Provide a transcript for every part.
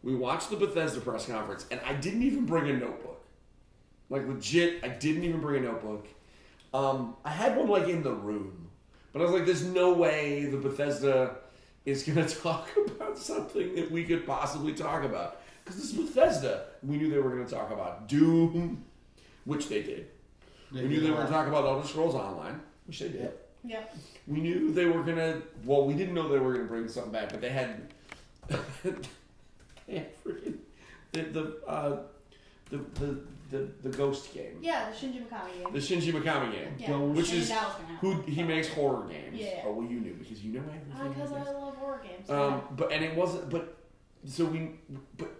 We watched the Bethesda press conference, and I didn't even bring a notebook. Like, legit, I didn't even bring a notebook. I had one, like, in the room. But I was like, there's no way the Bethesda is going to talk about something that we could possibly talk about. Because this is Bethesda. We knew they were going to talk about Doom, which they did. We knew they were going to talk about Elder Scrolls Online, which they did. Yep. We knew they were going to... Well, we didn't know they were going to bring something back, but they had... they had freaking... The Ghost game. Yeah, the Shinji Mikami game. The Shinji Mikami game. Yeah, which is who he so. makes horror games. Yeah. Oh, well, you knew because you know everything. Because I love horror games.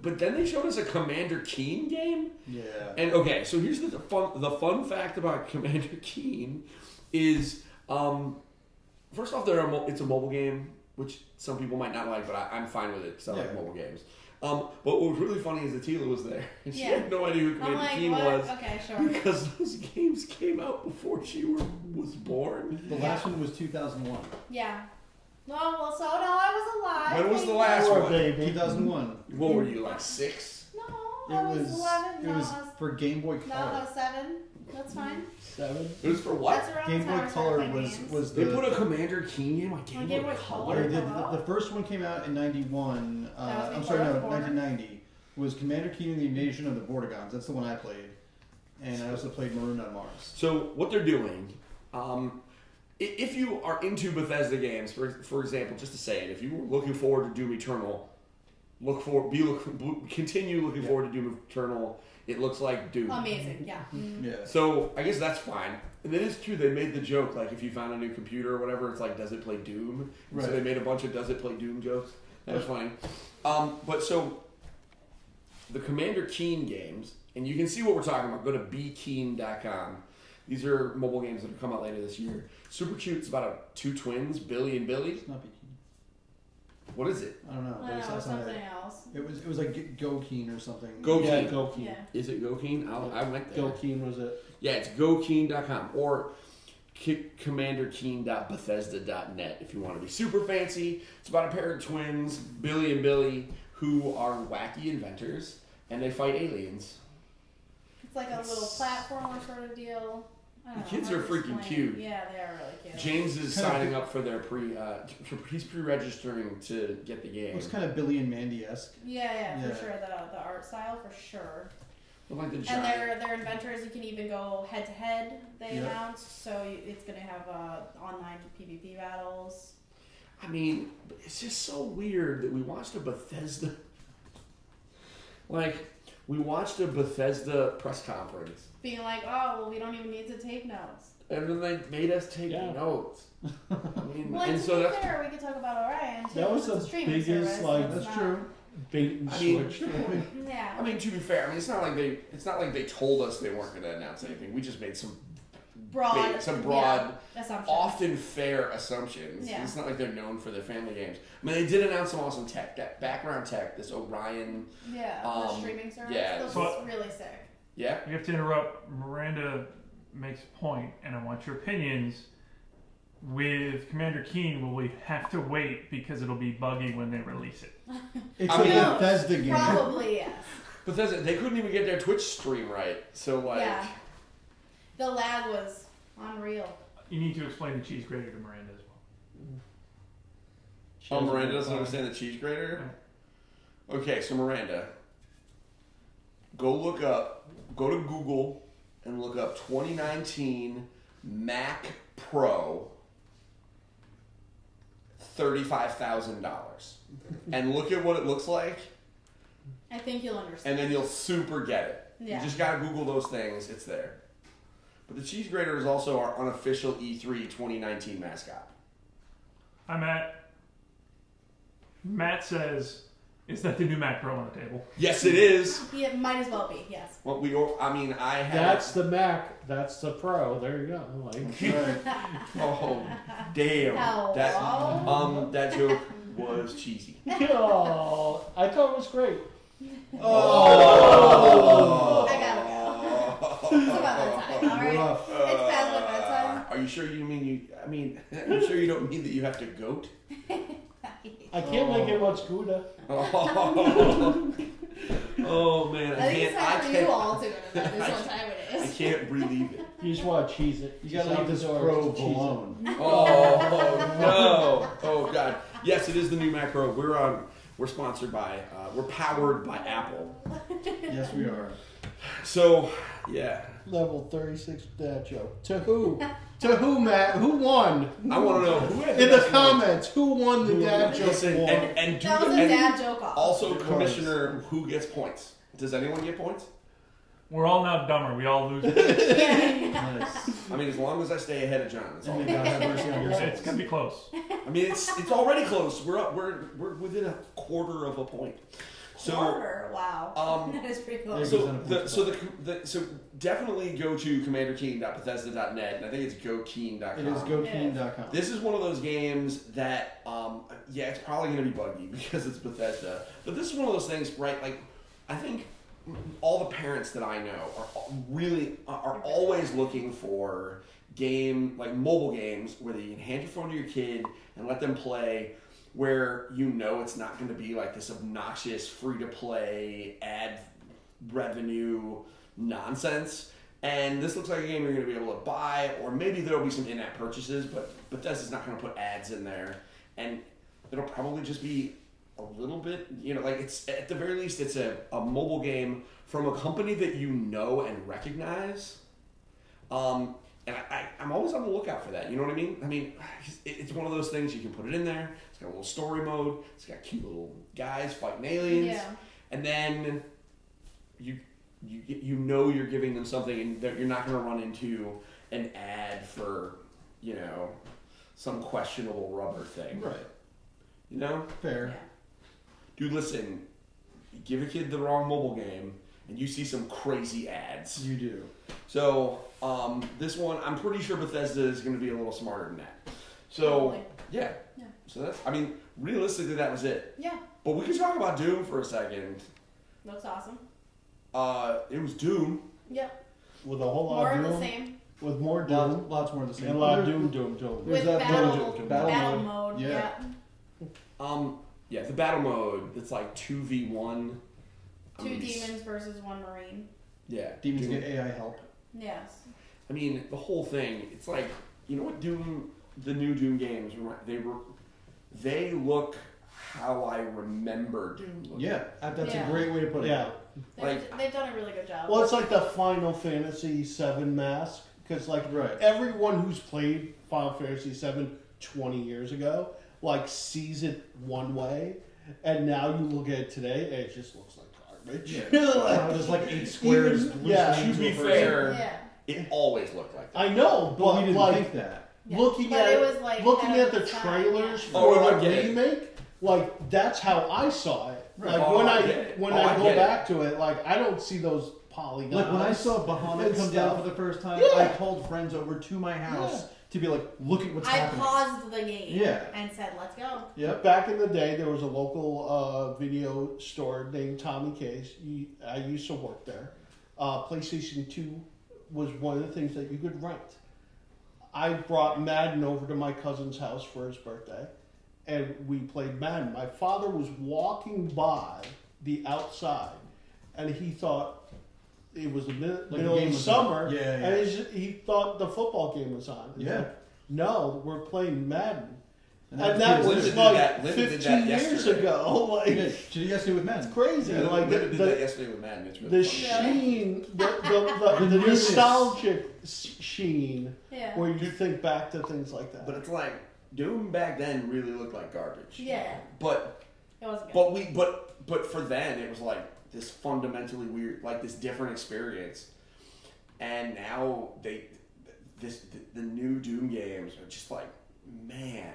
But then they showed us a Commander Keen game. Yeah. And okay, so here's the fun fact about Commander Keen is first off it's a mobile game, which some people might not like, but I'm fine with it because I like mobile games. But what was really funny is that Tila was there. And she had no idea who Commander Keen was. Okay, sure. Because those games came out before she was born. The last one was 2001. Yeah. No, well, so no, I was alive. When was the last one? Baby. 2001. What were you, like 6? No, I was 11. It was for Game Boy Color. No, I was 7. That's fine. 7? It was for what? That's around Game the time Boy I started Color playing was games. the... They put a Commander Keen game on Game Game Boy Boy Color? Color? The first one came out in 91. That was I'm sorry, no, before. 1990. Was Commander Keen and the Invasion of the Vortigons. That's the one I played. And I also played Marooned on Mars. So what they're doing, if you are into Bethesda games, for example, just to say it, if you were looking forward to Doom Eternal, continue looking forward to Doom Eternal. It looks like Doom. Amazing, yeah. Mm-hmm. Yeah. So I guess that's fine. And it is true, they made the joke, like if you found a new computer or whatever, it's like, does it play Doom? Right. So they made a bunch of does it play Doom jokes. That was funny. But so the Commander Keen games, and you can see what we're talking about. Go to bekeen.com. These are mobile games that will come out later this year. Super cute. It's about two twins, Billy and Billy. It's not Be Keen. What is it? I don't know. I don't know, something else. It was like Go Keen or something. Go Yeah, Keen. Go Keen. Yeah. Is it Go Keen? I went there. Go Keen was it? Yeah, it's gokeen.com or commanderkeen.bethesda.net if you want to be super fancy. It's about a pair of twins, Billy and Billy, who are wacky inventors, and they fight aliens. It's like a little platformer sort of deal. I don't The know, kids hard are to freaking explain. cute. Yeah, they are really cute. James is signing up for their he's pre-registering to get the game. It's kind of Billy and Mandy-esque. Yeah, Yeah. for sure. The art style, for sure. Like the And giant. they're inventors. You can even go head to head. They Yep. announced, so it's going to have online PvP battles. I mean, it's just so weird that we watched a Bethesda. We watched a Bethesda press conference. Being like, oh, well, we don't even need to take notes. And then they made us take notes. I mean, Well, and to so be that's fair, we could talk about Orion, too. That was It's a the streaming biggest, service, like, it's That's not- true. Bait and I mean, switch. Yeah. I mean, to be fair, it's not like they told us they weren't going to announce anything. We just made some broad assumptions. often fair assumptions. Yeah. It's not like they're known for their family games. I mean, they did announce some awesome tech, that background tech, this Orion. Yeah, the streaming service. yeah. Those So- is really sick. Yeah. We have to interrupt. Miranda makes a point, and I want your opinions. With Commander Keen, will we have to wait because it'll be buggy when they release it? It's I a mean- Bethesda game. Probably, yes. Bethesda, they couldn't even get their Twitch stream right. So, Yeah. The lag was unreal. You need to explain the cheese grater to Miranda as well. Miranda doesn't understand the cheese grater? Okay, so Miranda, go to Google and look up 2019 Mac Pro $35,000 and look at what it looks like, I think you'll understand. and then you'll super get it. Yeah. You just gotta Google those things, it's there. But the cheese grater is also our unofficial E3 2019 mascot. Hi, Matt. Matt says, is that the new Mac Pro on the table? Yes, it is. Yeah, it might as well be, yes. Well, I have. That's the Mac. That's the Pro. There you go. Oh, damn. Hello? That joke was cheesy. Oh, I thought it was great. Oh. I gotta go. It's about that time, alright? Rough. It's past my bedtime. Are you sure you mean are you sure you don't mean that you have to goat? I can't make it much gooder. Oh man, I think it's time for you can't. all to go to bed. This one time it I is. can't relieve it. You just want to cheese it. You gotta Just leave out this the door, Pro just cheese it. alone. Oh no! Oh god! Yes, it is the new Mac Pro. We're sponsored by. We're powered by Apple. Yes, we are. So yeah, Level 36 dad joke. To who? To who, Matt? Who won? I want to know who had In the best one. comments, who won the dad joke Listen, war? and do That was a and dad joke off. also It was. Commissioner who gets points. Does anyone get points? We're all now dumber. We all lose. Yeah. Nice. I mean, as long as I stay ahead of John, that's all. And may God have mercy on your It's souls. gonna be close. I mean, it's already close. We're within a quarter of a point. So Quarter. Wow. um, that is pretty There close. goes so on a the, point so the so definitely go to commanderkeen.bethesda.net, and I think it's gokeen.com. It is gokeen.com. This is one of those games that, yeah, it's probably going to be buggy because it's Bethesda. But this is one of those things, right? Like, I think all the parents that I know are always looking for mobile games where you can hand your phone to your kid and let them play, where you know it's not going to be like this obnoxious free-to-play ad revenue nonsense. And this looks like a game you're going to be able to buy, or maybe there'll be some in-app purchases, but Bethesda's not going to put ads in there. And it'll probably just be a little bit, like it's, at the very least, it's a mobile game from a company that you know and recognize. And I'm always on the lookout for that. You know what I mean? I mean, it's one of those things you can put it in there. It's got a little story mode. It's got cute little guys fighting aliens. Yeah. And then you know you're giving them something, and that you're not going to run into an ad for, some questionable rubber thing. Right. You know? Fair. Yeah. Dude, listen. You give a kid the wrong mobile game, and you see some crazy ads. You do. So, this one, I'm pretty sure Bethesda is going to be a little smarter than that. So, Probably. yeah. Yeah. So realistically, that was it. Yeah. But we could talk about Doom for a second. Looks awesome. It was Doom. Yep. With a whole lot More of of Doom. the same. With more Doom. Lots more of the same. And a lot of Doom. There's With that battle battle mode. Yeah. Yeah, the battle mode, it's like 2v1. Two demons versus one marine. Yeah. Demons Doom. get AI help. Yes. I mean, the whole thing, it's like, you know what Doom, the new Doom games, they look how I remember Doom looking. Yeah, that's Yeah. a great way to put it. Yeah. They've done a really good job. Well, it's like the Final Fantasy VII mask. Because, Right. everyone who's played Final Fantasy VII 20 years ago, sees it one way. And now you look at it today, and it just looks like garbage. Yeah. There's like 8 squares. Even- yeah. To be loosely into a fair, Yeah. it always looked like that. I know, But we but, didn't think that. Yeah. looking But at it was like looking ahead at of the its time, trailers yeah. for Oh, I the get it. remake, that's how I saw it. Right. Oh, When I I get it. when Oh, I I go get it. back to it, I don't see those polygons. Like when I saw Bahamut and come down stuff. for the first time, Yeah. I called friends over to my house to be like, look at what's I happening. paused the game. Yeah. And said, "Let's go." Yep. Back in the day, there was a local video store named Tommy K's. I used to work there. PlayStation 2 was one of the things that you could rent. I brought Madden over to my cousin's house for his birthday, and we played Madden. My father was walking by the outside, and he thought it was the middle the of game the was summer, on. Yeah, yeah. and he thought the football game was on. It's Yeah. like, no, we're playing Madden. And that's that kids. was Linda did 15 that years yesterday. ago. Yeah, she did yesterday with men. It's crazy. Yeah, Linda did that the yesterday with Madden. It's really funny. sheen, the The newness. nostalgic sheen, Yeah. where you think back to things like that. But it's like, Doom back then really looked like garbage. Yeah. But It wasn't good. but for then it was like this fundamentally weird, like this different experience. And now the new Doom games are just like, man.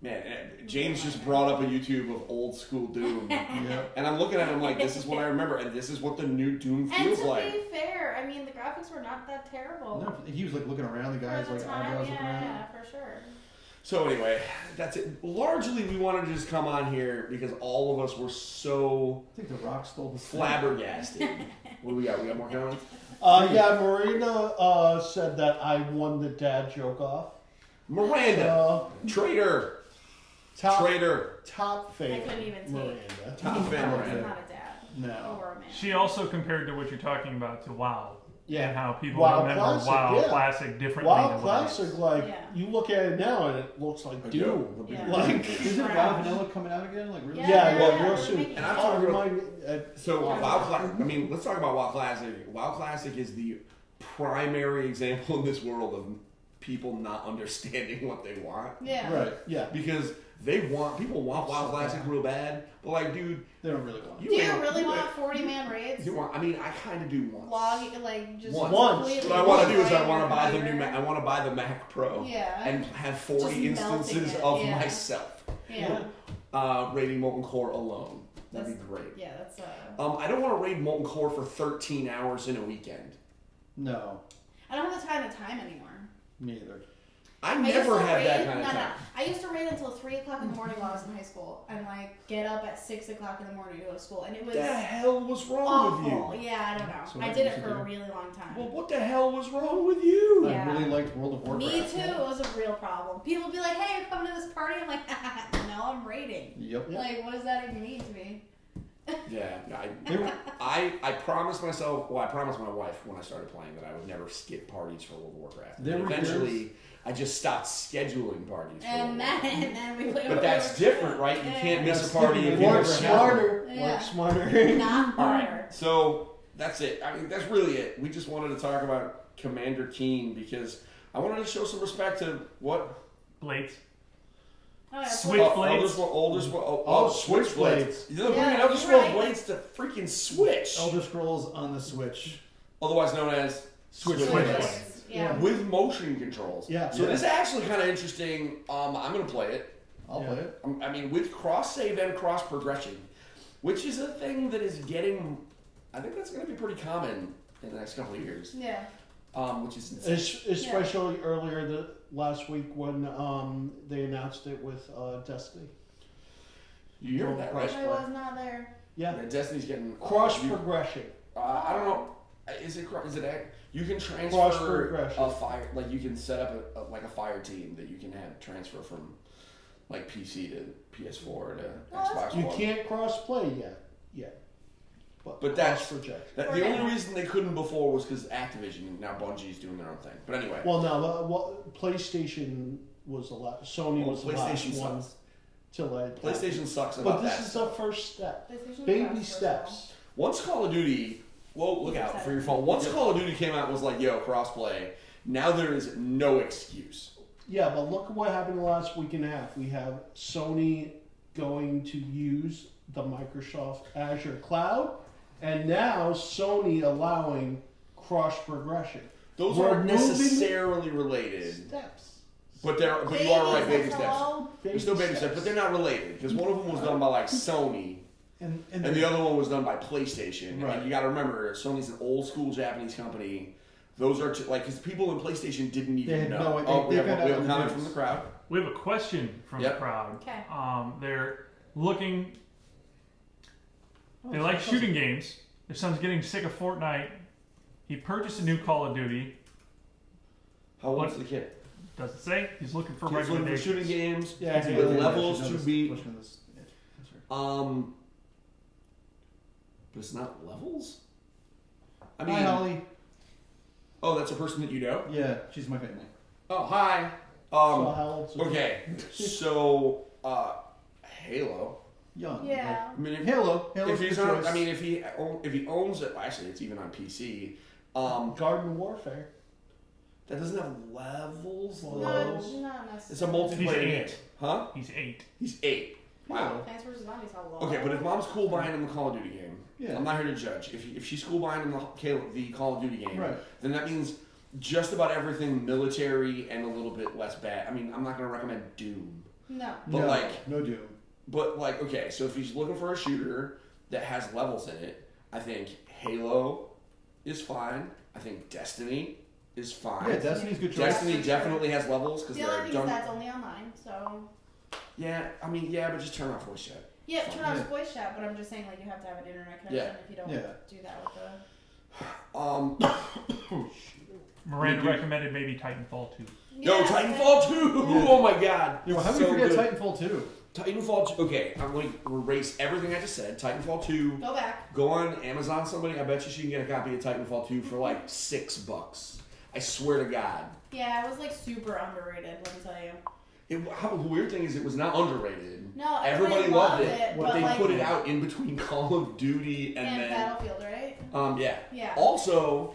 And James just brought up a YouTube of old school Doom, Yep. and I'm looking at him like, this is what I remember, and this is what the new Doom And feels to like. be fair, I mean, the graphics were not that terrible. No, he was like looking around, the For guys the like time, eyebrows looking around. yeah, for sure. So anyway, that's it. Largely, we wanted to just come on here because all of us were so I think The Rock stole the flabbergasted. What do we got? We got more comments? yeah, Marina said that I won the dad joke off. Miranda, traitor. Traitor. Top I fan. couldn't even take. Miranda. Top fan I'm Miranda. not a dad. No. Or a man. She also compared to what you're talking about to WoW. Yeah. And how people WoW remember Classic, WoW yeah. Classic differently WoW than what it is. Classic, like, Yeah. you look at it now and it looks like Doom. Yeah. Like, Isn't WoW Vanilla coming out again? Like really? yeah, yeah, real we're soon. making And I'm it. talking about- Remind me, So Yeah. WoW Classic. I mean, let's talk about WoW Classic. WoW Classic is the primary example in this world of people not understanding what they want. Yeah. Right. yeah. Because people want WoW Classic real bad, but like, dude, They don't really want it. Do you ain't- really want 40-man raids? You want? I mean, I kind of do once. Log, like, just Once. completely What I want to do is I destroy want to your buy the computer. I want to buy the Mac Pro. Yeah. And have 40 Just melting instances it, of yeah. myself. Yeah. Raiding Molten Core alone. That'd be great. Yeah, that's I don't want to raid Molten Core for 13 hours in a weekend. No. I don't have the time anymore. Me either. I I used never to had raid, that kind of no, time. No. I used to raid until 3 o'clock in the morning while I was in high school, and like get up at 6 o'clock in the morning to go to school, and it was What the hell was wrong awful. with you? Yeah, I don't know. So I what did you it should for do? a really long time. Well, what the hell was wrong with you? Yeah. I really liked World of Warcraft. Me too. It was a real problem. People would be like, "Hey, you're coming to this party." I'm like, "No, I'm raiding." Yep. Like, what does that even mean to me? Yeah, I promised myself, I promised my wife when I started playing that I would never skip parties for World of Warcraft. There And were eventually, I just stopped scheduling parties for World of And Warcraft. then we play. But that's different, right? You can't miss a party if you Work never Work have smarter. Yeah. Work smarter. Not All right, harder. so that's it. I mean, that's really it. We just wanted to talk about Commander Keen because I wanted to show some respect to what Blades. Oh, yeah, Switchblades. Switchblades. You're bringing Yeah, Elder you're Scrolls right. Blades to freaking Switch, Elder Scrolls on the Switch. otherwise known as Switchblades. Yeah. with motion controls. Yeah. So this is actually kind of interesting. I'm going to play it. I'll play it. I mean, with cross save and cross progression, which is a thing that is getting. I think that's going to be pretty common in the next couple of years. Yeah. Which is insane. Especially earlier last week when they announced it with Destiny. You hear that, right? I was not there. Yeah. Yeah, Destiny's getting Cross progression. I don't know. Is it? You can Cross transfer progression. a fire. Like you can set up a fire team that you can have transfer from like PC to PS4 to Xbox You One. can't cross play yet. But that's cross projection. the only reason they couldn't before was because Activision. Now Bungie's doing their own thing. But anyway, Well, no, PlayStation was a lot. Sony was the last PlayStation one sucks. to let. PlayStation sucks But about this that. is the first step. PlayStation Baby Plus steps. Once Call of Duty, look out for your phone. Once Call of Duty came out and was like, yo, crossplay. Now there is no excuse. Yeah, but look at what happened the last week and a half. We have Sony going to use the Microsoft Azure cloud, and now Sony allowing cross progression. Those We're aren't moving necessarily related, Steps. but you are right, baby steps. Hello? There's no baby steps, but they're not related because one of them was done by like Sony, And and the other one was done by PlayStation. Right. And you got to remember, Sony's an old school Japanese company. Those are because people in PlayStation didn't They even had know. no- We they have found a out comment the from the news. crowd. We have a question from Yep. the crowd. Okay. They're looking. They like shooting games. Their son's getting sick of Fortnite. He purchased a new Call of Duty. How old What? is the kid? Does it say? He's looking for Kids looking for recommendations. shooting games. Yeah, with yeah, levels to be. Which one is- yeah, that's right. But it's not levels. I Hi, mean, Holly. oh, that's a person that you know. Yeah, she's my family. Oh, hi. So how old's it? Okay, so Halo. Young. Yeah. I mean, Like, Halo. Halo's if a he's good on, choice. I mean, if he owns it, well, actually, it's even on PC. Garden Warfare. That doesn't have levels. Well, No, levels. not It's a necessarily. He's multiplayer 8. game, huh? He's 8. He's 8. Wow. Plants vs. Zombies, how low? Okay, but if mom's cool buying him the Call of Duty game, Yeah. I'm not here to judge. If she's cool buying him the Call of Duty game, Right. then that means just about everything military and a little bit less bad. I mean, I'm not going to recommend Doom. No. But no, like- no Doom. But, like, okay, so if he's looking for a shooter that has levels in it, I think Halo is fine. I think Destiny is fine. Yeah, Destiny's a good choice. Destiny definitely has levels because The only they're thing is done. that's only online, so. Yeah, I mean, yeah, but just turn off voice chat. Yeah, turn on Yeah. voice chat, but I'm just saying, like, you have to have an internet connection Yeah. if you don't Yeah. do that with the. Miranda Dude. recommended maybe Titanfall 2. Yo, Yes, Titanfall 2! Yeah. Oh my god. Yeah, well, how do So we forget good. Titanfall 2? Titanfall 2. Okay, I'm going to erase everything I just said. Titanfall 2. Go back. Go on Amazon, somebody. I bet you she can get a copy of Titanfall 2 for like $6. I swear to God. Yeah, it was like super underrated, let me tell you. The weird thing is it was not underrated. No, Everybody loved it, it, but they like, put it out in between Call of Duty and then Battlefield, right? yeah. Yeah. Also,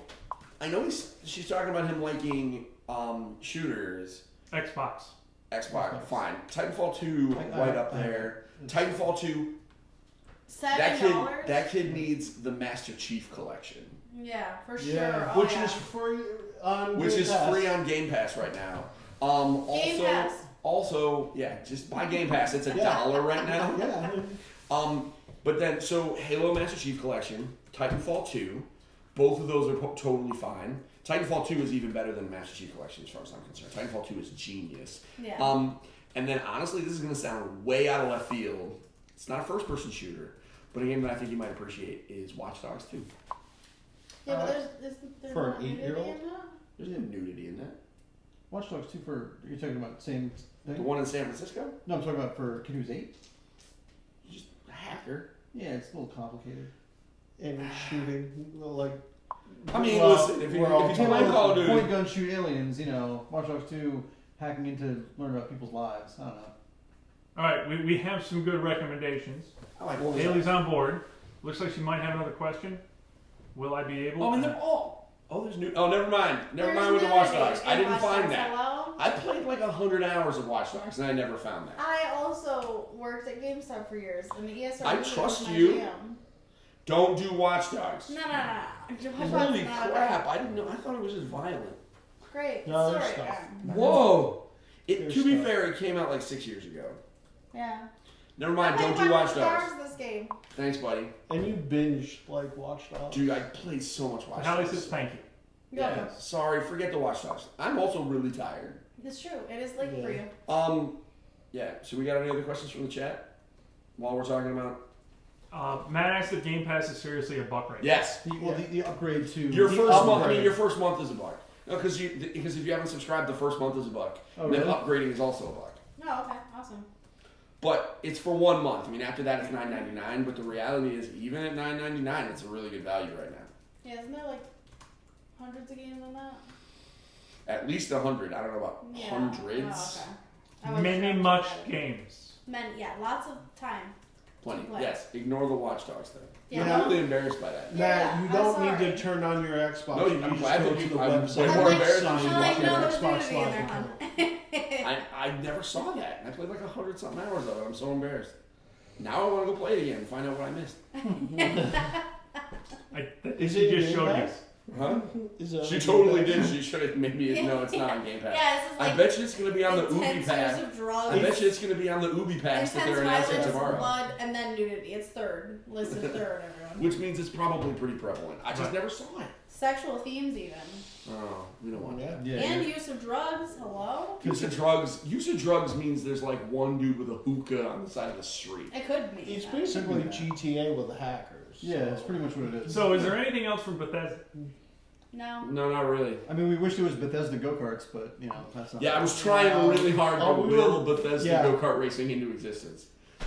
I know she's talking about him liking shooters. Xbox. Xbox, fine. Titanfall 2, right up there. Titanfall 2. $7? That kid needs the Master Chief collection, Yeah, for sure. Yeah. Oh, Which yeah. is free on which Game is Pass. free on Game Pass right now. Game Pass. Also, yeah, just buy Game Pass. It's $1 right now. Yeah. But then, so Halo Master Chief Collection, Titanfall 2, both of those are totally fine. Titanfall 2 is even better than Master Chief Collection as far as I'm concerned. Titanfall 2 is genius. Yeah. And then, honestly, this is going to sound way out of left field. It's not a first-person shooter, but a game that I think you might appreciate is Watch Dogs 2. Yeah, but there's for not an nudity 8-year-old? in that? There's no nudity in that. Watch Dogs 2 for, you're talking about the same The thing? one in San Francisco? No, I'm talking about for kid who's 8. Just a hacker. Yeah, it's a little complicated. And shooting, like. I mean, well, listen, if we're all he's playing Call of Duty, Point gun shoot aliens, Watch Dogs 2 hacking into learn about people's lives. I don't know. All right, we have some good recommendations. I like Haley's on board. Looks like she might have another question. Will I be able? Oh, and they're all. Oh, there's new. Oh, never mind. Never There's mind with the Watch nudity Dogs. in I didn't Watch find Dogs. that. Hello? I played like 100 hours of Watch Dogs and I never found that. I also worked at GameStop for years, and the ESRB I was trust my you. jam. Don't do Watch Dogs. No. Watch Dogs Holy is not crap! I didn't know. I thought it was just violent. Great. No, Story. there's stuff. Whoa! There's To be stuff. fair, it came out like 6 years ago. Yeah. Never mind. I Don't played do Watch 500 Dogs. hours this game. Thanks, buddy. And you binged, like, Watch Dogs. Dude, I played so much Watch Haley Dogs. says thank you. Yeah. Sorry, forget the Watch Dogs. I'm also really tired. It's true. It is late for you. Yeah. So we got any other questions from the chat while we're talking about? Matt asked if Game Pass is seriously a buck right Yes. The upgrade to Your the first month. I upgrade. mean, your first month is $1. No, because if you haven't subscribed, the first month is $1. Oh, And then really? upgrading is also $1. Oh, okay. Awesome. But it's for 1 month. I mean, after that, it's $9.99. But the reality is, even at $9.99, it's a really good value right now. Yeah, isn't there like hundreds of games on that? At least 100. I don't know about Yeah. hundreds. Oh, okay. I now. wasn't Many sure much about it. games. Many, yeah, lots of time. Plenty. Play. Yes. Ignore the Watch Dogs thing. Yeah, I'm no. really embarrassed by that. Yeah, Matt, you I'm don't need sorry. to turn on your Xbox. No, you I'm just glad go that to you- the I'm website. way I'm more like, embarrassed sign than in you like, with no, your there's Xbox nudity in Live there, account. huh? I never saw that. I played like 100-something hours of it. I'm so embarrassed. Now I want to go play it again and find out what I missed. Is She it just Game showed you. Pass? Huh? Is it She on totally Game did. Pass? She should have. Maybe no, it's not on Game Pass. Yeah, this is like I bet you it's going to be on the Ubi intense Pass. use of drugs. I bet you it's going to be on the Ubi Pass that they're Intense announcing violence, tomorrow. blood, and then nudity. It's third. Listed third, everyone. Which means it's probably pretty prevalent. I just Right. never saw it. Sexual themes, even. Oh, we don't want that. Yeah, And yeah. use of drugs. Hello? Use of drugs. Use of drugs means there's like one dude with a hookah on the side of the street. It could be. It's that. basically Could be that. GTA with the hackers. Yeah, that's pretty much what it is. So, is there anything else from Bethesda? No. No, not really. I mean, we wish it was Bethesda go-karts, but, that's not... Yeah, I was trying really hard to Oh, we will will- Bethesda yeah. go-kart racing into existence.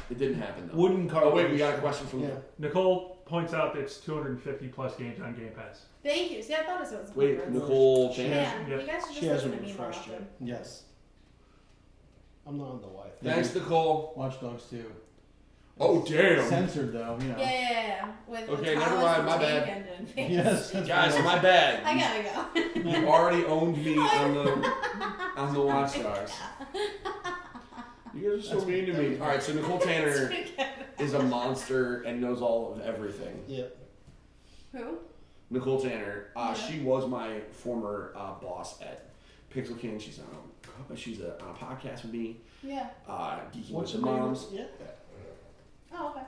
It didn't happen though. Wooden car. Oh wait, we got a question from. Yeah. Nicole points out that it's 250 plus games on Game Pass. Thank you. See, I thought it was Wait, hundreds. Nicole She Chan. Man, Yep. you guys should She just listen hasn't to me more refreshed often. Yes. I'm not on the Wi-Fi. Thanks, Nicole. Watch Dogs 2. Oh damn. Censored, though, Yeah. With Okay, the never Thomas mind, my the bad. Tank Engine. Yes. that's Guys, right. my bad. I gotta go. You already owned me on the Watch Dogs. You guys are so mean to me. All right, so Nicole Tanner is a monster and knows all of everything. Yeah. Who? Nicole Tanner, Yeah. she was my former boss at Pixel King. She's on a podcast with me. Yeah. Geeking What's with her the name? moms. Yeah. Oh, okay.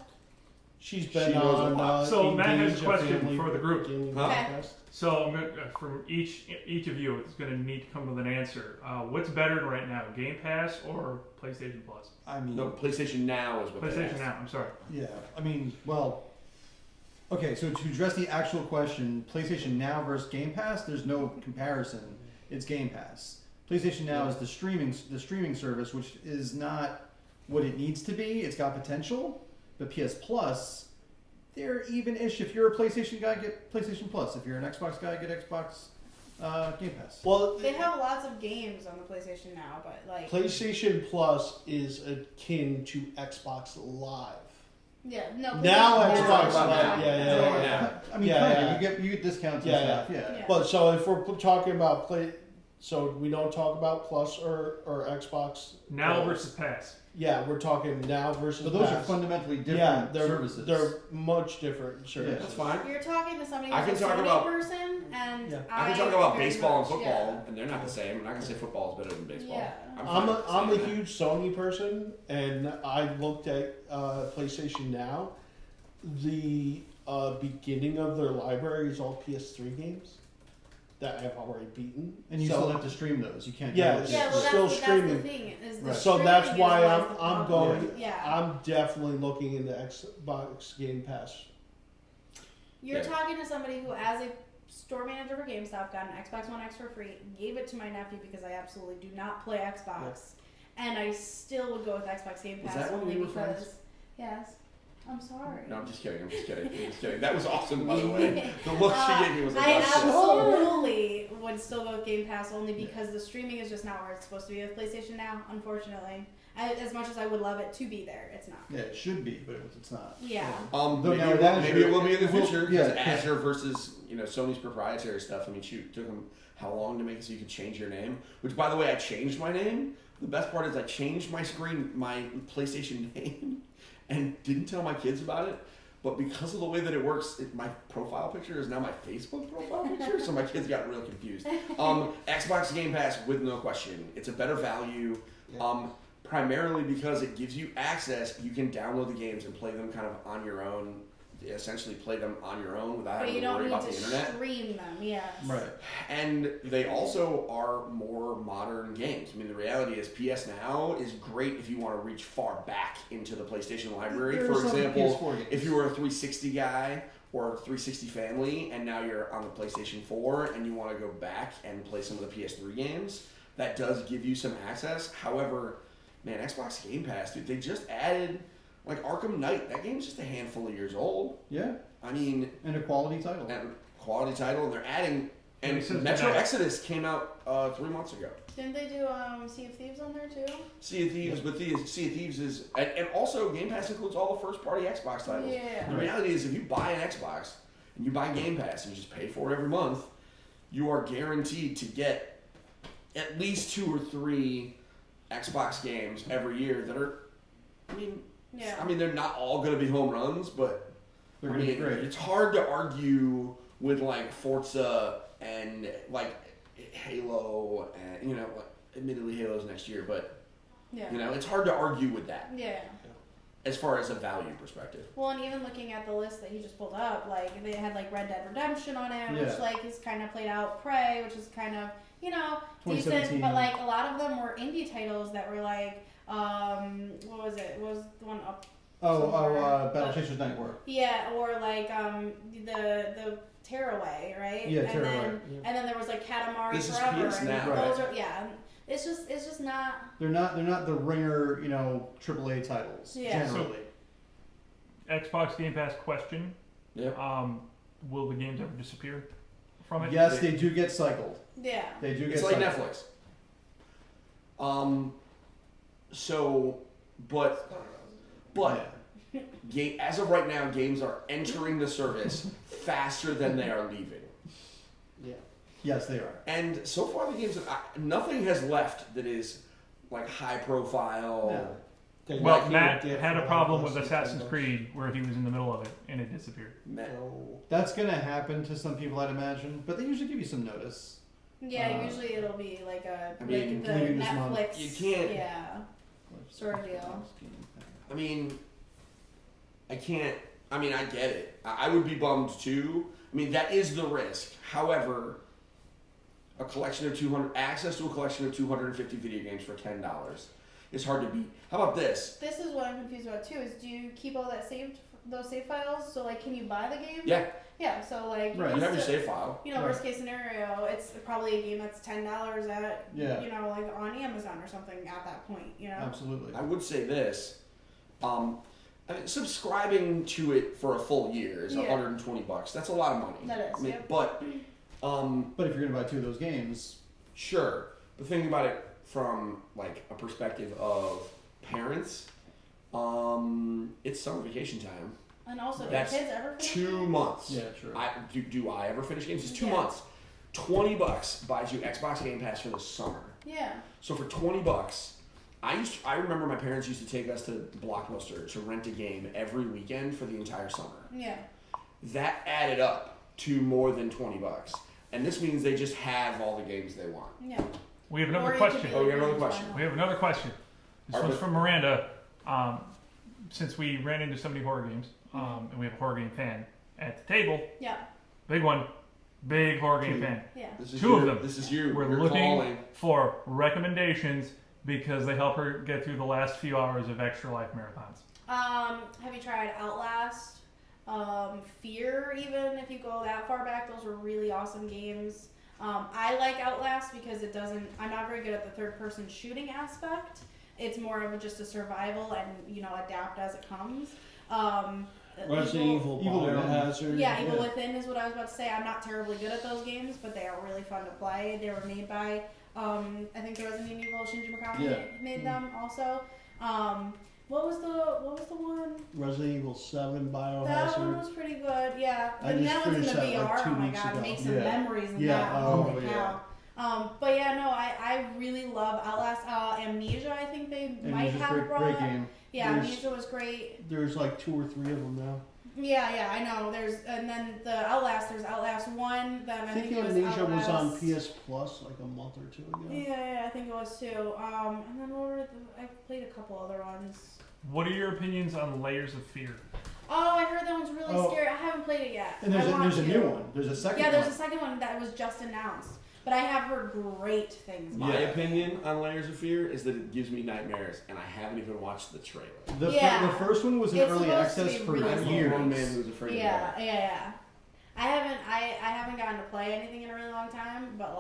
She's been She knows a on. lot. So Matt has a Engage, question family for the group. gaming Huh? podcast. So I'm going from each of you, it's going to need to come with an answer. What's better right now, Game Pass or PlayStation Plus? I mean... No, PlayStation Now is what they PlayStation asked. Now. I'm sorry. Yeah, I mean, well... Okay, so to address the actual question, PlayStation Now versus Game Pass, there's no comparison. It's Game Pass. PlayStation Now is the streaming service, which is not what it needs to be. It's got potential, but PS Plus, they're even-ish. If you're a PlayStation guy, get PlayStation Plus. If you're an Xbox guy, get Xbox Game Pass. Well, They have lots of games on the PlayStation now, but like PlayStation Plus is akin to Xbox Live. yeah, no. Now PlayStation Xbox Now. Live, yeah. I mean, Yeah, kinda. yeah. You get discounts Yeah, and stuff. Yeah. Yeah. But so if we're talking about so we don't talk about Plus or Xbox Now versus past. Yeah, we're talking now versus. So those are past. fundamentally different Yeah, they're services. they're much different services. That's fine. You're talking to somebody I who's can a talk Sony about- person, and Yeah. I can talk about very baseball and much- football, and they're not the same. And I can say football is better than baseball. Yeah. I'm fine a with saying huge Sony person, and I looked at PlayStation Now. The beginning of their library is all PS3 games that I've already beaten. And you So- still have to stream those. You can't. Yeah, download it's Yeah, them. well, still that's the streaming. thing. Is the Right. So streaming that's is why what's I'm the problem. going. Yeah. I'm definitely looking into Xbox Game Pass. You're Yeah. talking to somebody who, as a store manager for GameStop, got an Xbox One X for free, gave it to my nephew because I absolutely do not play Xbox, and I still would go with Xbox Game Was Pass that when only we were because. friends? Yes. I'm sorry. No, I'm just kidding. I'm just kidding. That was awesome, by the way. The look she gave me was like, I oh, shit. absolutely would still go with Game Pass only because the streaming is just not where it's supposed to be with PlayStation Now, unfortunately. As much as I would love it to be there, it's not. Yeah, it should be, but it's not. Yeah. Though Maybe, now it will, that maybe it will be in the Azure- future. yeah, Because Azure versus Sony's proprietary stuff. I mean, shoot, it took them how long to make it so you could change your name? Which, by the way, I changed my name. The best part is I changed my PlayStation name, and didn't tell my kids about it. But because of the way that it works, my profile picture is now my Facebook profile picture, so my kids got real confused. Xbox Game Pass, with no question, it's a better value. Primarily because it gives you access. You can download the games and play them kind of on your own. Essentially, play them on your own without But having you to don't worry need about to the internet. stream them, yes. Right. And they also are more modern games. I mean, the reality is PS Now is great if you want to reach far back into the PlayStation library. There are For some example, PS4 games. if you were a 360 guy or a 360 family and now you're on the PlayStation 4 and you want to go back and play some of the PS3 games, that does give you some access. However, man, Xbox Game Pass, dude, they just added, like, Arkham Knight. That game's just a handful of years old. Yeah, I mean, and a quality title. and quality title, and they're adding. And This is Metro the- Exodus came out 3 months ago. Didn't they do Sea of Thieves on there too? Sea of Thieves, but Sea of Thieves is, and also Game Pass includes all the first-party Xbox titles. Yeah. The reality is, if you buy an Xbox and you buy Game Pass and you just pay for it every month, you are guaranteed to get at least 2 or 3 Xbox games every year that are, Yeah. I mean, they're not all going to be home runs, but They're I gonna be mean, great. it's hard to argue with like Forza and like Halo, and like, admittedly Halo's next year, but Yeah. it's hard to argue with that Yeah. as far as a value perspective. Well, and even looking at the list that he just pulled up, like they had like Red Dead Redemption on it, Yeah. which like is kind of played out. Prey, which is kind of decent, 2017. but like a lot of them were indie titles that were like what was it? What was the one up? Battle Chasers Night War. Yeah, or like the Tearaway, right? Yeah, and Tearaway. Then, and then there was like Katamari This is Forever. PS and Now. those are It's just not. They're not the ringer, AAA titles Yeah. generally. Xbox Game Pass question. Yep. Will the games ever disappear from it? Yes, they do get cycled. Yeah. They do get It's like cycled. Netflix. But as of right now, games are entering the service faster than they are leaving. Yeah. Yes, they are. And so far, the games nothing has left that is like high profile. No. They Well, like Matt you to get had a for problem less with than Assassin's $10. Creed where he was in the middle of it and it disappeared. No. That's gonna happen to some people, I'd imagine, but they usually give you some notice. Yeah, usually it'll be like I mean, like the leaving this month. Netflix. You can't- Yeah. Sort of deal. I mean, I can't. I mean, I get it. I would be bummed too. I mean, that is the risk. However, access to a collection of 250 video games for $10 is hard to beat. How about this? This is what I'm confused about too. Is do you keep all that saved those save files? So like, can you buy the game? Yeah, Yeah. So like, Right. you have your save file. You know, Right. worst case scenario, it's probably a game that's $10 at Yeah. you know, like on Amazon or something at that point. You know. Absolutely. I would say this. I mean, subscribing to it for a full year is Yeah. $120. That's a lot of money. That is, I mean, yep. but But if you're gonna buy 2 of those games, sure. But thinking about it from like a perspective of parents, it's summer vacation time. And also, do That's kids ever finish 2 games? months. yeah, true. Do I ever finish games? It's 2 Yeah. months. $20 buys you Xbox Game Pass for the summer. Yeah. So for $20, I remember my parents used to take us to Blockbuster to rent a game every weekend for the entire summer. Yeah. That added up to more than $20, and this means they just have all the games they want. Yeah. We have Or another you question. could be Oh, we like, have another "Why question. not?" We have another question. This Alright, one's but- from Miranda. Since we ran into so many horror games, and we have a horror game fan at the table, Yeah. big one, big horror game Two. fan. Yeah. This is Two you. of them. This is you. We're You're looking calling. for recommendations because they help her get through the last few hours of Extra Life marathons. Have you tried Outlast? Fear, even if you go that far back, those were really awesome games. I like Outlast because it doesn't. I'm not very good at the third-person shooting aspect. It's more of just a survival and adapt as it comes. Resident Evil, Evil Within. Biohazard. Yeah, Evil Within is what I was about to say. I'm not terribly good at those games, but they are really fun to play. They were made by, I think the Resident Evil Shinji Mikami made them also. What was the one? Resident Evil 7, Biohazard. That one was pretty good, yeah. I And just that one's in the finished that, VR. like, 2 Oh my weeks god, ago. make some Yeah. memories in Yeah, that. oh, Holy cow. But yeah, no, I really love Outlast. Amnesia, I think they might Amnesia's have brought. great game. Yeah, There's- Amnesia was great. There's like 2 or 3 of them now. Yeah, I know. And then the Outlast. There's Outlast 1. Then I I think think it was Amnesia was on Outlast. PS Plus like a month or 2 ago. Yeah, I think it was too. And then I played a couple other ones. What are your opinions on Layers of Fear? Oh, I heard that one's really Oh. scary. I haven't played it yet. And there's I a, want there's a to. new one. There's a second Yeah, there's a one. second one that was just announced. But I have heard great things about My it. opinion on Layers of Fear is that it gives me nightmares, and I haven't even watched the trailer. Yeah. The first one was in It's early supposed to access be for really I'm a years. grown man who's afraid of Yeah, that. yeah. I haven't gotten to play anything in a really long time, but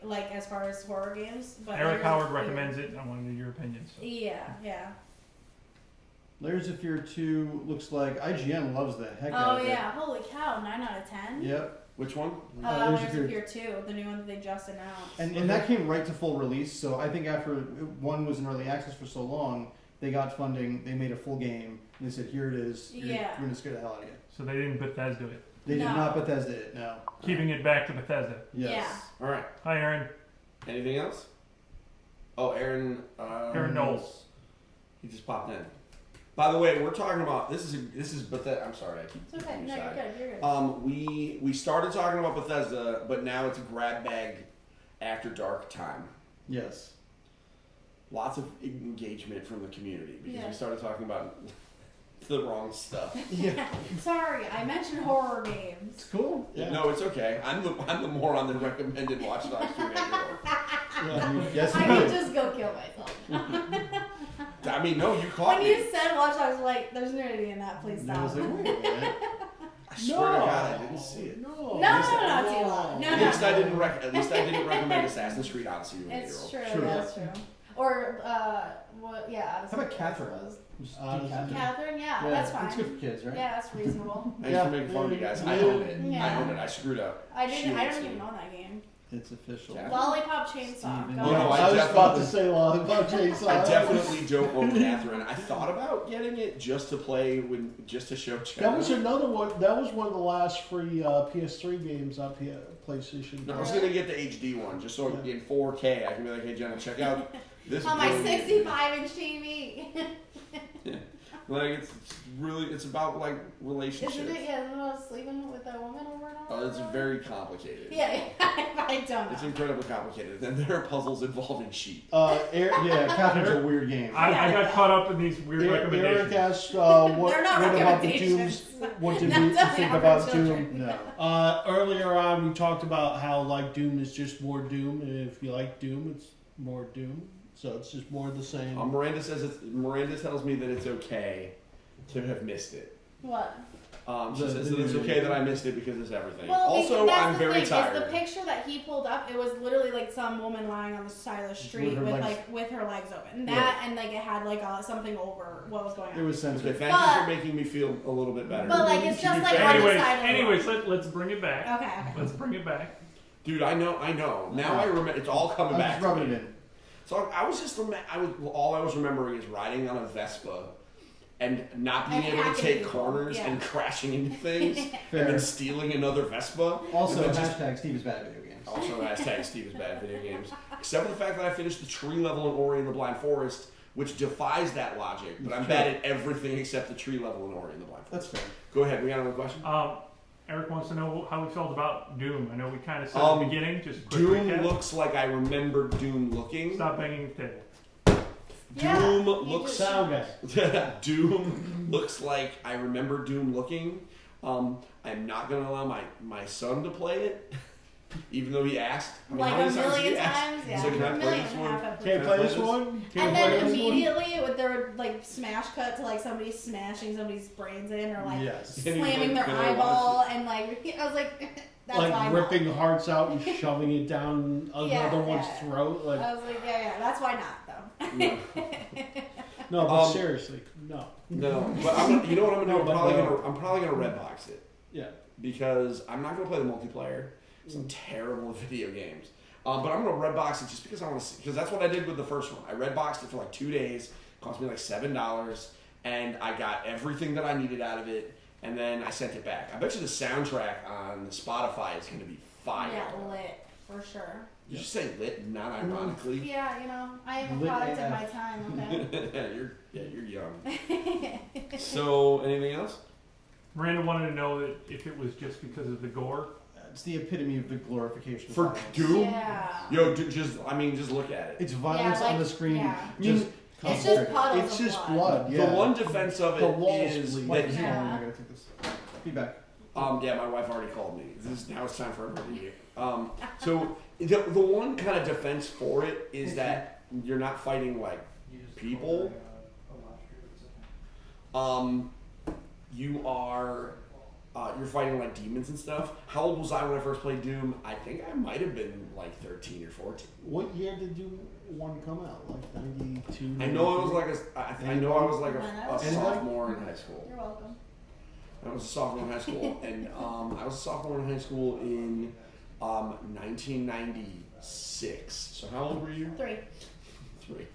like as far as horror games. But Eric Layers Howard of Fear- recommends it. I wanted your opinion. So. Yeah. Layers of Fear 2 looks like IGN loves the heck Oh out of yeah, holy cow, 9 out of 10. it. Yep. Which one? Layers of Fear 2, the new one that they just announced. And that came right to full release, so I think after one was in early access for so long, they got funding, they made a full game, and they said, here it is, Yeah. we're going to scare the hell out of you. So they didn't Bethesda it. They did No. not Bethesda it, no. Keeping it back to Bethesda. Yes. All right. Hi, Aaron. Anything else? Oh, Aaron. Aaron Knowles. He just popped in. By the way, we're talking about this is Bethesda. I'm sorry, I keep. It's okay. keeping No, you you're side. good. You're good. We started talking about Bethesda, but now it's grab bag after dark time. Yes. Lots of engagement from the community because Yeah. we started talking about the wrong stuff. Yeah. Sorry, I mentioned horror games. It's cool. Yeah. No, it's okay. I'm the moron that recommended Watch Dogs 2 Yeah. Yes, I you could did. just go kill myself. I mean, no, you caught When me. you said watch, I was like, "There's nudity in that. Please And I was stop." like, wait a minute. I swear to God, I didn't see it. No. No, no, At least I didn't recommend Assassin's Creed Odyssey to an It's 8-year-old. true. True. That's true. Or what? Yeah. How about Catherine? Was. Just do Honestly. Catherine. Catherine? Yeah, Yeah, that's fine. It's good for kids, right? Yeah, that's reasonable. Thanks Yeah. for making fun of me, guys. I Yeah. own it. I Yeah. own it. I screwed up. I She don't hates even me. know that game. It's official. Yeah. Lollipop Chainsaw. Steven. Go Oh, no, ahead. I I was about to definitely- say Lollipop Chainsaw. I definitely don't own Catherine. I thought about getting it just to play just to show Chad. That was another one. That was one of the last free PS3 games on PlayStation. No, I was gonna get the HD one just so Yeah. in 4K I can be like, hey Jenna, check out this. On my brilliant- 65-inch TV. Like it's about like relationships. Isn't it? Yeah, isn't it about sleeping with a woman over and over? Oh, it's very complicated. Yeah, I don't know. It's incredibly complicated. Then there are puzzles involving sheep. Yeah, Catherine's a weird game. I got caught up in these weird Eric recommendations. asked what They're not about the recommendations. Dooms? What did Not you definitely think not about for Doom? children. No. Earlier on, we talked about how like Doom is just more Doom, and if you like Doom, it's more Doom. So it's just more of the same. Miranda tells me that it's okay to have missed it. What? She says that it's okay that I missed it because it's everything. Well, Also, that's I'm the very thing, tired. Is the picture that he pulled up, it was literally like some woman lying on the side of the street with her legs open. That and like it had like something over what was going on. It was sensitive. Okay, thank you for making me feel a little bit better. But like it's just like on the side of the Anyways, road. let's bring it back. Okay. Let's bring it back. Dude, I know. Now I remember. It's all coming back. I'm just rubbing it in. So I was just all I was remembering is riding on a Vespa and not being able to take corners and crashing into things and then stealing another Vespa. Also, hashtag Steve is bad at video games. Also, hashtag Steve is bad at video games. Except for the fact that I finished the tree level in Ori and the Blind Forest, which defies that logic. But I'm bad at everything except the tree level in Ori and the Blind Forest. That's fair. Go ahead. We got another question? Eric wants to know how we felt about Doom. I know we kind of said at the beginning. Just quick Doom recap. looks like I remember Doom looking. Stop banging the table. Doom looks sound guy. Doom looks like I remember Doom looking. I'm not gonna allow my son to play it, even though he asked. Like a million times, yeah. So can I A play million this and a one? half at Can't least. play this one? And then immediately there would like smash cut to like somebody smashing somebody's brains in or like slamming their eyeball and like I was like that's like why ripping not. hearts out and shoving it down another one's throat. Like, I was like, yeah, that's why not though. no, but seriously, no. No, but you know what I'm gonna do? I'm probably gonna Redbox it. Yeah. Because I'm not gonna play the multiplayer. Some terrible video games. But I'm gonna Redbox it just because I want to see. Because that's what I did with the first one. I Redboxed it for like 2 days. It cost me like $7, and I got everything that I needed out of it. And then I sent it back. I bet you the soundtrack on Spotify is gonna be fire. Yeah, lit for sure. Did you say lit, not ironically? Yeah, you know, I am a product of my time. Okay. you're young. So, anything else? Miranda wanted to know that if it was just because of the gore. It's the epitome of the glorification of For violence. Doom? Yeah. Yo, just look at it. It's violence on the screen. Yeah. Just It's just puddles It's of just blood. Yeah. The one defense of The it walls is bleed. that Hang on, I gotta take this. Feedback. yeah, my wife already called me. Now it's time for everybody to hear. So the one kind of defense for it is that you're not fighting like people. You are you're fighting like demons and stuff. How old was I when I first played Doom? I think I might have been like 13 or 14. What year did Doom 1 come out? Like 92? I know I was like a Anybody? sophomore in high school. You're welcome. I was a sophomore in high school, and I was a sophomore in high school in 1996. So how old were you? 3. 3.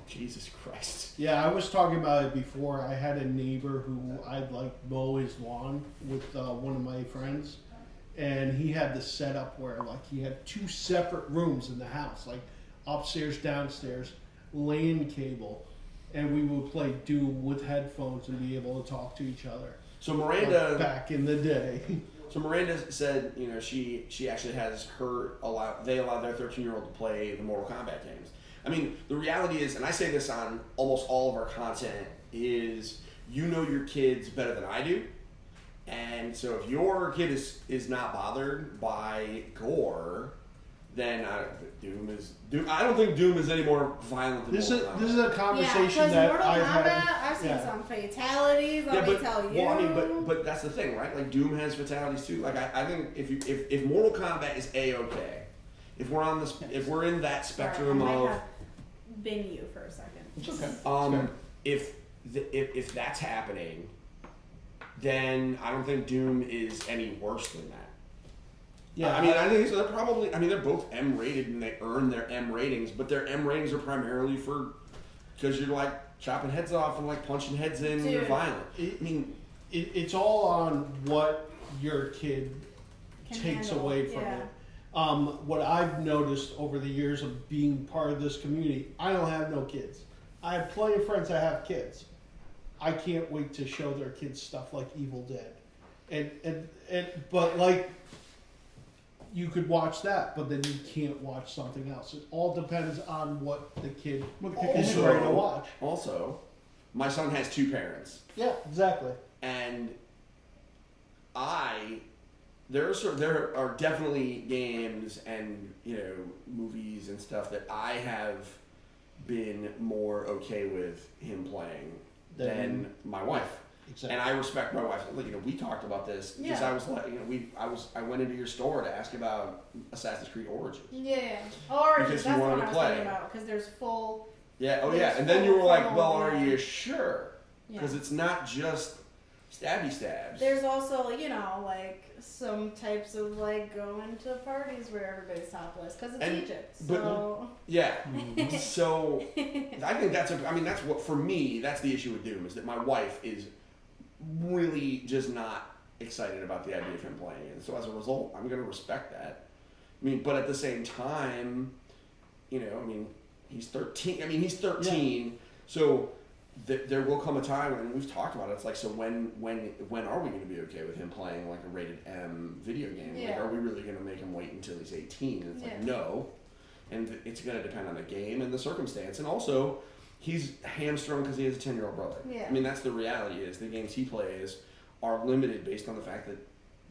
Jesus Christ. Yeah, I was talking about it before. I had a neighbor who I'd like mow his lawn with one of my friends, and he had this setup where like he had 2 separate rooms in the house, like upstairs, downstairs, LAN cable, and we would play Doom with headphones and be able to talk to each other. So Miranda, like back in the day. So Miranda said, you know, she actually has they allow their 13-year-old to play the Mortal Kombat games. I mean, the reality is, and I say this on almost all of our content, is you know your kids better than I do. And so if your kid is not bothered by gore, then I don't think Doom is any more violent than Mortal Kombat. This is a conversation that Mortal Kombat, I've seen some fatalities. Let me tell you. Well, I mean, but that's the thing, right? Like Doom has fatalities too. Like I think if Mortal Kombat is A-okay, if we're in that spectrum I might of have been you for a second. It's okay. If that's happening, then I don't think Doom is any worse than that. Yeah, I mean, I think so. They're probably. I mean, they're both M-rated and they earn their M ratings, but their M ratings are primarily because you're like chopping heads off and like punching heads in and you're violent. It's all on what your kid takes away from it. What I've noticed over the years of being part of this community, I don't have no kids. I have plenty of friends that have kids. I can't wait to show their kids stuff like Evil Dead, but like you could watch that, but then you can't watch something else. It all depends on what the kid is ready to watch. Also, my son has 2 parents. Yeah, exactly. And there are definitely games and movies and stuff that I have been more okay with him playing than my wife. Exactly. And I respect my wife. You know, we talked about this because Yeah. I was like, you know, I went into your store to ask about Assassin's Creed Origins. Yeah. Origins, Because you that's the wanted one to I was play. thinking about, because there's full... Yeah. Oh, There's yeah. And then you were full- like, full, well, are yeah. you sure? Yeah. Because it's not just stabby stabs. There's also, you know, like, some types of, like, going to parties where everybody's topless, because it's And- Egypt, but- so... Yeah. So I think that's that's what, for me, that's the issue with Doom, is that my wife is really just not excited about the idea of him playing it. And so as a result, I'm going to respect that. I mean, but at the same time, you know, I mean, he's 13. I mean, he's 13. So there will come a time when we've talked about it. It's like, so when are we going to be okay with him playing like a rated M video game? Like, Yeah. are we really going to make him wait until he's 18? And it's like, Yeah. no. And it's going to depend on the game and the circumstance. And also, he's hamstrung because he has a 10-year-old brother. Yeah. I mean, that's the reality, is the games he plays are limited based on the fact that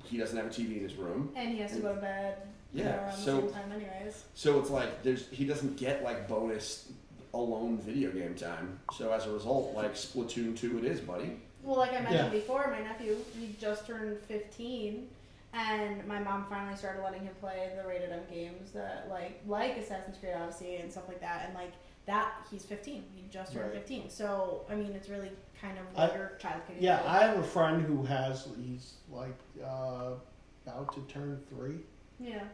he doesn't have a TV in his room. And he has to go to bed Yeah, around so- the same time anyways. So it's like he doesn't get like bonus alone video game time. So as a result, like Splatoon 2 it is, buddy. Well, like I mentioned Yeah. before, my nephew, he just turned 15, and my mom finally started letting him play the rated M games that like Assassin's Creed Odyssey and stuff like that, and like that, he's 15. He just turned Right. 15. So, I mean, it's really kind of what your child can do. Yeah, I have a friend who he's like about to turn 3. Yeah.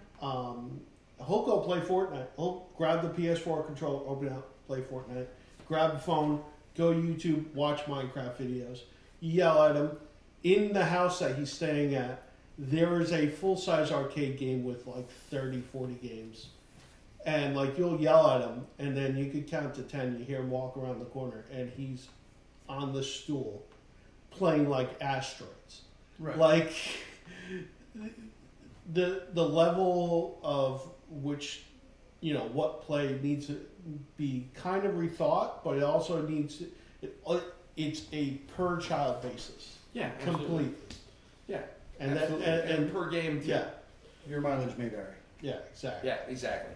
He'll go play Fortnite. He'll grab the PS4 controller, open it up, play Fortnite, grab the phone, go YouTube, watch Minecraft videos. You yell at him. In the house that he's staying at, there is a full-size arcade game with like 30, 40 games. And like you'll yell at him, and then you could count to 10. You hear him walk around the corner, and he's on the stool playing like asteroids. Right. Like the level of which, you know, what play needs to be kind of rethought, but it also needs it's a per child basis. Yeah, Completely. Yeah, And that absolutely. and per game. yeah. Your mileage may vary. Yeah, exactly. Yeah, exactly.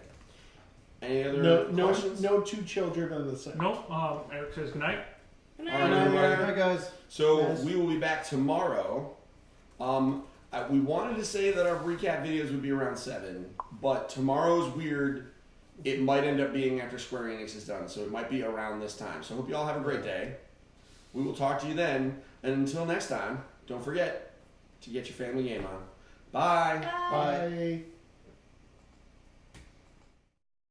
Any other questions? No two children are the same. Nope. Eric says goodnight. Good All night. right, everybody. Hi guys. So Yes. we will be back tomorrow. We wanted to say that our recap videos would be around 7, but tomorrow's weird. It might end up being after Square Enix is done, so it might be around this time. So I hope you all have a great day. We will talk to you then, and until next time, don't forget to get your family game on. Bye. Bye. Bye.